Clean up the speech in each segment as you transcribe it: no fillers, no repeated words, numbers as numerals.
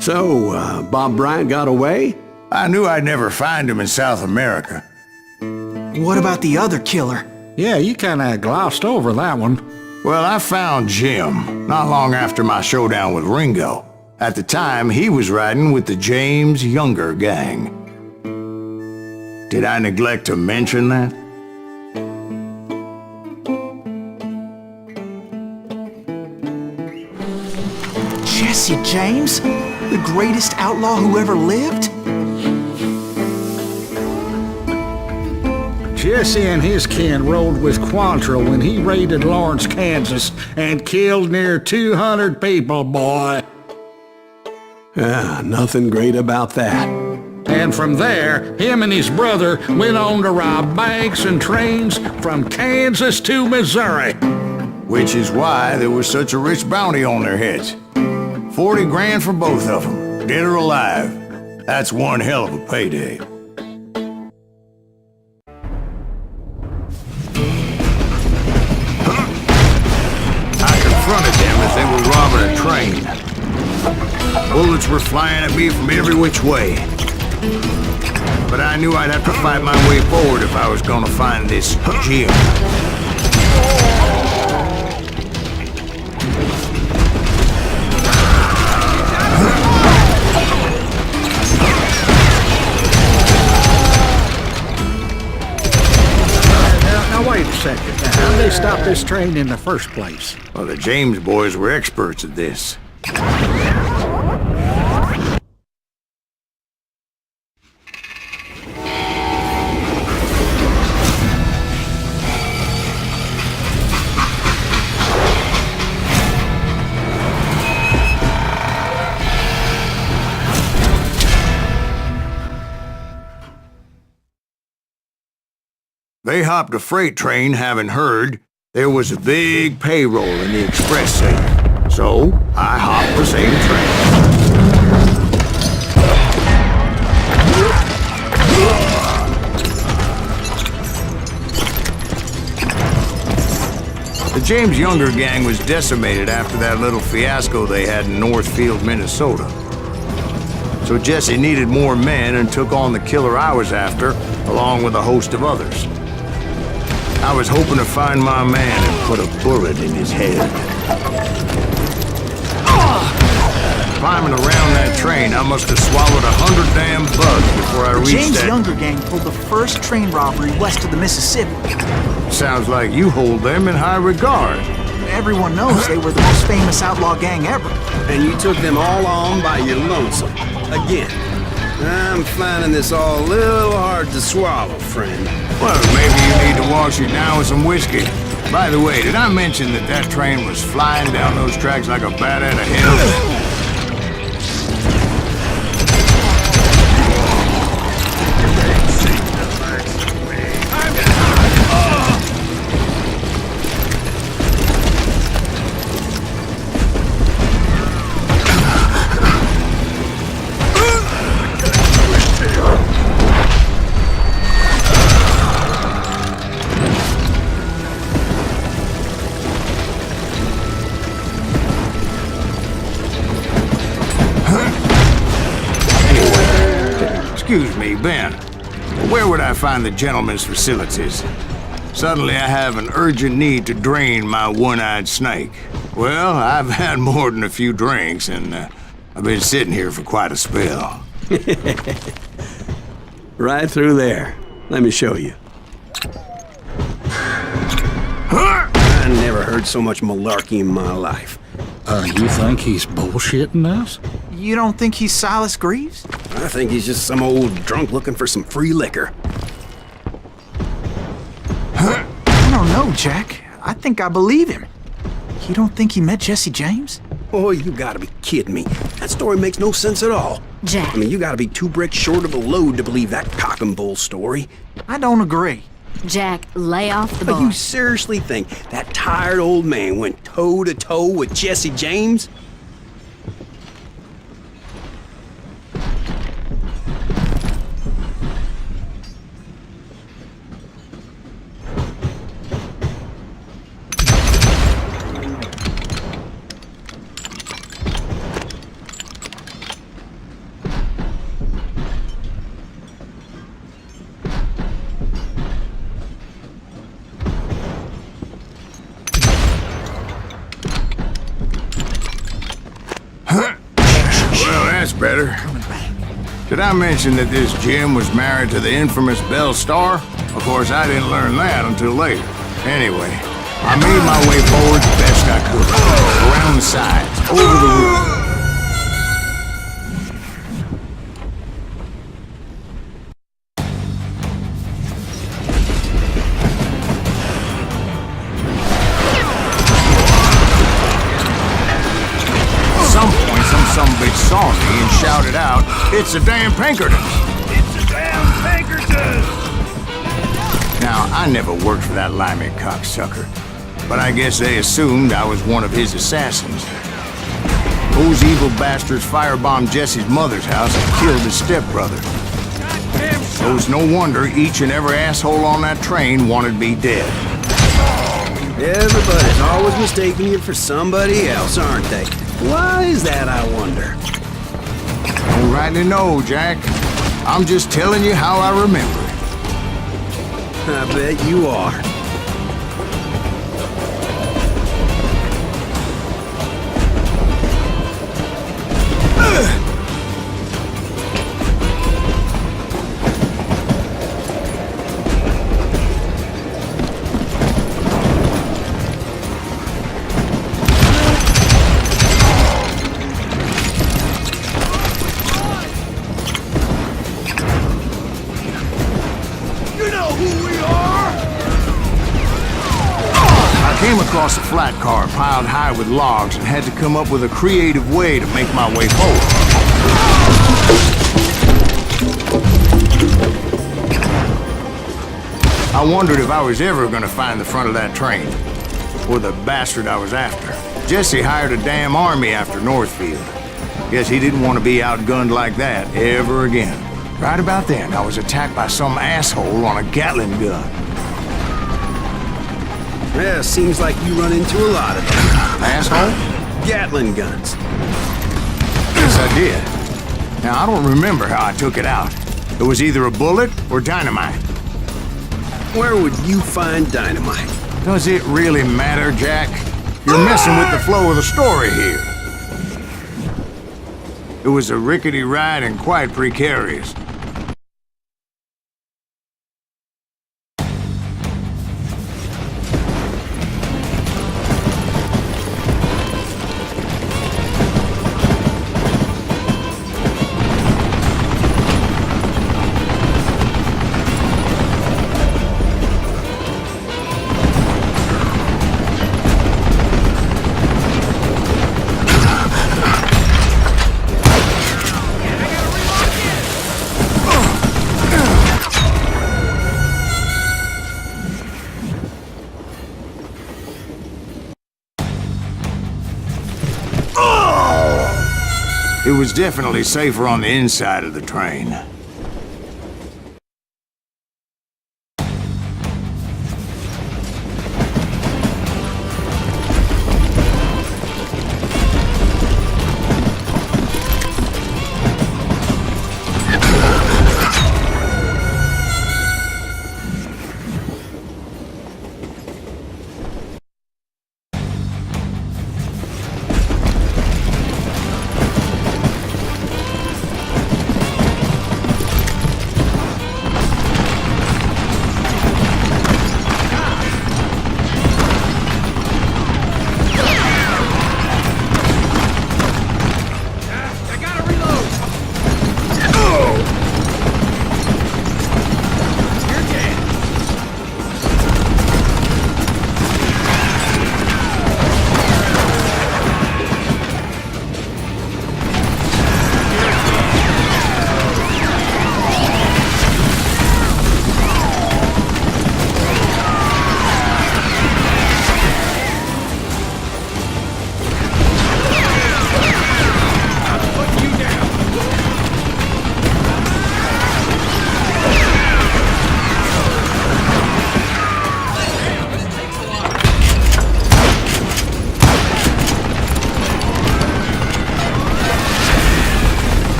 So, Bob Bryant got away? I knew I'd never find him in South America. What about the other killer? Yeah, you kinda glossed over that one. Well, I found Jim not long after my showdown with Ringo. At the time, he was riding with the James Younger gang. Did I neglect to mention that? Jesse James? The greatest outlaw who ever lived? Jesse and his kin rode with Quantrill when he raided Lawrence, Kansas, and killed near 200 people, boy. Nothing great about that. And from there, him and his brother went on to rob banks and trains from Kansas to Missouri. Which is why there was such a rich bounty on their heads. 40 grand for both of them, dead or alive. That's one hell of a payday. I confronted them as they were robbing a train. Bullets were flying at me from every which way. But I knew I'd have to fight my way forward if I was gonna find this Jim. Now wait a second. Now, how did they stop this train in the first place? Well, the James boys were experts at this. They hopped a freight train having heard there was a big payroll in the express sale. So, I hopped the same train. The James Younger gang was decimated after that little fiasco they had in Northfield, Minnesota. So Jesse needed more men and took on the killer I was after, along with a host of others. I was hoping to find my man and put a bullet in his head. Climbing around that train, I must have swallowed 100 damn bugs before I reached James that... Younger gang pulled the first train robbery west of the Mississippi. Sounds like you hold them in high regard. Everyone knows they were the most famous outlaw gang ever. And you took them all on by your lonesome. Again. I'm finding this all a little hard to swallow, friend. Well, maybe you need to wash it down with some whiskey. By the way, did I mention that that train was flying down those tracks like a bat out of hell? Excuse me, Ben. Where would I find the gentleman's facilities? Suddenly I have an urgent need to drain my one-eyed snake. Well, I've had more than a few drinks, and I've been sitting here for quite a spell. Right through there. Let me show you. I never heard so much malarkey in my life. You think he's bullshitting us? You don't think he's Silas Greaves? I think he's just some old drunk looking for some free liquor. I don't know, Jack. I think I believe him. You don't think he met Jesse James? Oh, you gotta be kidding me. That story makes no sense at all. Jack. I mean, you gotta be 2 bricks short of a load to believe that cock and bull story. I don't agree. Jack, lay off the But bar. you seriously think that tired old man went toe-to-toe with Jesse James? better. Coming back. Did I mention that this Jim was married to the infamous Belle Starr? Of course, I didn't learn that until later. Anyway, I made my way forward the best I could. Around the sides, over the roof. Some bitch saw me and shouted out, "It's the damn Pinkertons!" It's the damn Pinkertons! Now, I never worked for that limey cocksucker, but I guess they assumed I was one of his assassins. Those evil bastards firebombed Jesse's mother's house and killed his stepbrother. So it's no wonder each and every asshole on that train wanted me dead. Everybody's always mistaking you for somebody else, aren't they? Why is that, I wonder? I don't rightly know, Jack. I'm just telling you how I remember it. I bet you are. I came across a flat car piled high with logs and had to come up with a creative way to make my way forward. I wondered if I was ever gonna find the front of that train, or the bastard I was after. Jesse hired a damn army after Northfield. Guess he didn't want to be outgunned like that ever again. Right about then, I was attacked by some asshole on a Gatling gun. Yeah, seems like you run into a lot of them. Asshole? Gatling guns. Yes, I did. Now, I don't remember how I took it out. It was either a bullet or dynamite. Where would you find dynamite? Does it really matter, Jack? You're messing with the flow of the story here. It was a rickety ride and quite precarious. It was definitely safer on the inside of the train.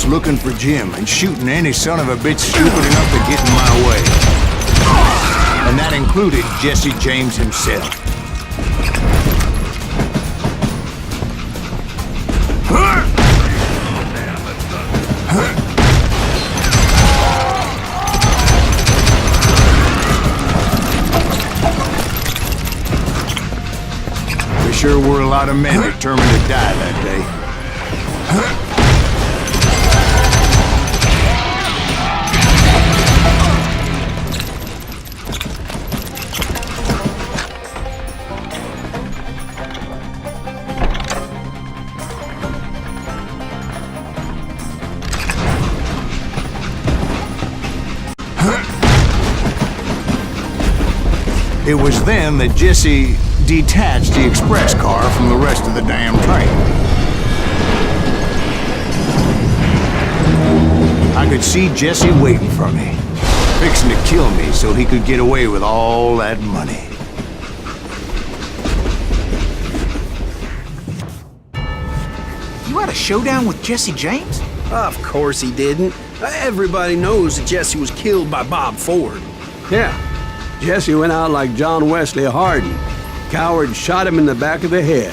just looking for Jim and shooting any son of a bitch stupid enough to get in my way. And that included Jesse James himself. There sure were a lot of men determined to die that day. It was then that Jesse detached the express car from the rest of the damn train. I could see Jesse waiting for me, fixing to kill me so he could get away with all that money. You had a showdown with Jesse James? Of course he didn't. Everybody knows that Jesse was killed by Bob Ford. Yeah. Jesse went out like John Wesley Hardin. Coward shot him in the back of the head.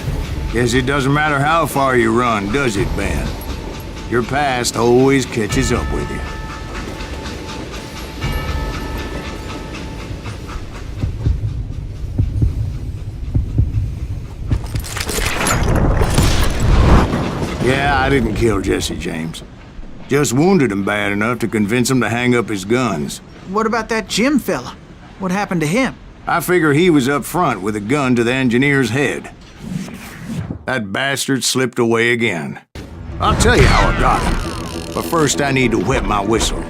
Guess it doesn't matter how far you run, does it, Ben? Your past always catches up with you. Yeah, I didn't kill Jesse James. Just wounded him bad enough to convince him to hang up his guns. What about that Jim fella? What happened to him? I figure he was up front with a gun to the engineer's head. That bastard slipped away again. I'll tell you how I got him. But first I need to wet my whistle.